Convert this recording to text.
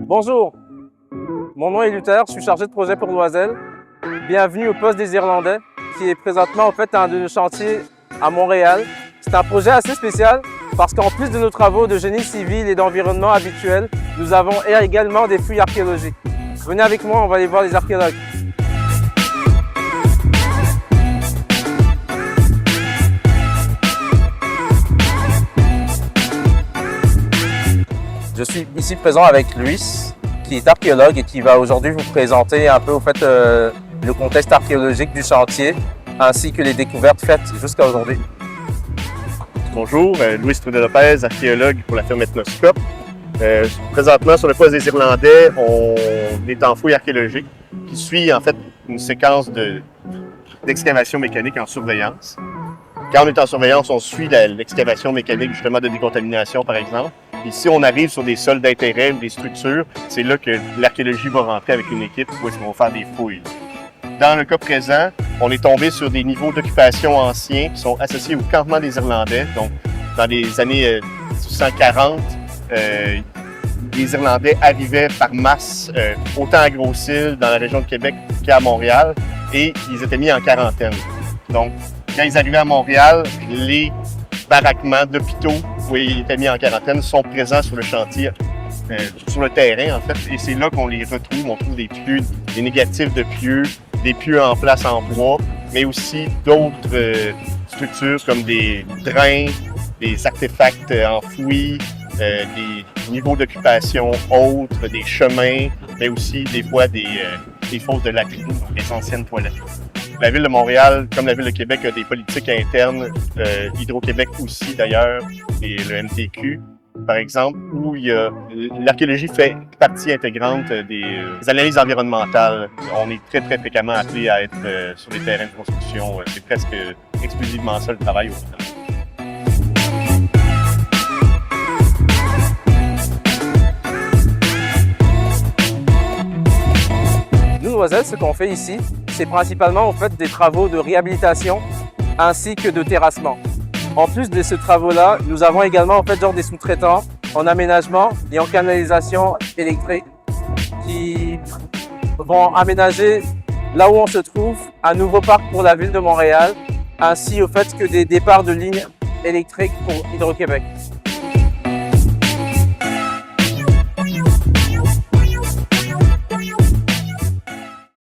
Bonjour, mon nom est Luther, je suis chargé de projet pour Loisel. Bienvenue au poste des Irlandais, qui est présentement en fait un de nos chantiers à Montréal. C'est un projet assez spécial parce qu'en plus de nos travaux de génie civil et d'environnement habituels, nous avons également des fouilles archéologiques. Venez avec moi, on va aller voir les archéologues. Je suis ici présent avec Luis, qui est archéologue et qui va aujourd'hui vous présenter un peu le contexte archéologique du chantier ainsi que les découvertes faites jusqu'à aujourd'hui. Bonjour, Luis Trudeau-Lopez, archéologue pour la firme Ethnoscope. Présentement, sur le poste des Irlandais, on est en fouille archéologique qui suit en fait une séquence d'excavation mécanique en surveillance. Quand on est en surveillance, on suit l'excavation mécanique justement de décontamination, par exemple. Ici, on arrive sur des sols d'intérêt ou des structures. C'est là que l'archéologie va rentrer avec une équipe où ils vont faire des fouilles. Dans le cas présent, on est tombé sur des niveaux d'occupation anciens qui sont associés au campement des Irlandais. Donc, dans les années 1840, les Irlandais arrivaient par masse, autant à Gros-Île, dans la région de Québec, qu'à Montréal, et ils étaient mis en quarantaine. Donc, quand ils arrivaient à Montréal, les baraquements d'hôpitaux où ils étaient mis en quarantaine sont présents sur le chantier, sur le terrain en fait, et c'est là qu'on les retrouve. On trouve des pieux, des négatifs de pieux, des pieux en place en bois, mais aussi d'autres structures comme des drains, des artefacts enfouis, des niveaux d'occupation autres, des chemins, mais aussi des fois des fosses de latrines, donc des anciennes toilettes. La Ville de Montréal, comme la Ville de Québec, a des politiques internes, Hydro-Québec aussi d'ailleurs, et le MTQ, par exemple, où l'archéologie fait partie intégrante des analyses environnementales. On est très, très fréquemment appelé à être sur les terrains de construction. C'est presque exclusivement ça le travail au final. Nous, Loisel, ce qu'on fait ici, c'est principalement en fait des travaux de réhabilitation ainsi que de terrassement. En plus de ces travaux-là, nous avons également en fait des sous-traitants en aménagement et en canalisation électrique qui vont aménager là où on se trouve un nouveau parc pour la Ville de Montréal, ainsi au fait que des départs de lignes électriques pour Hydro-Québec.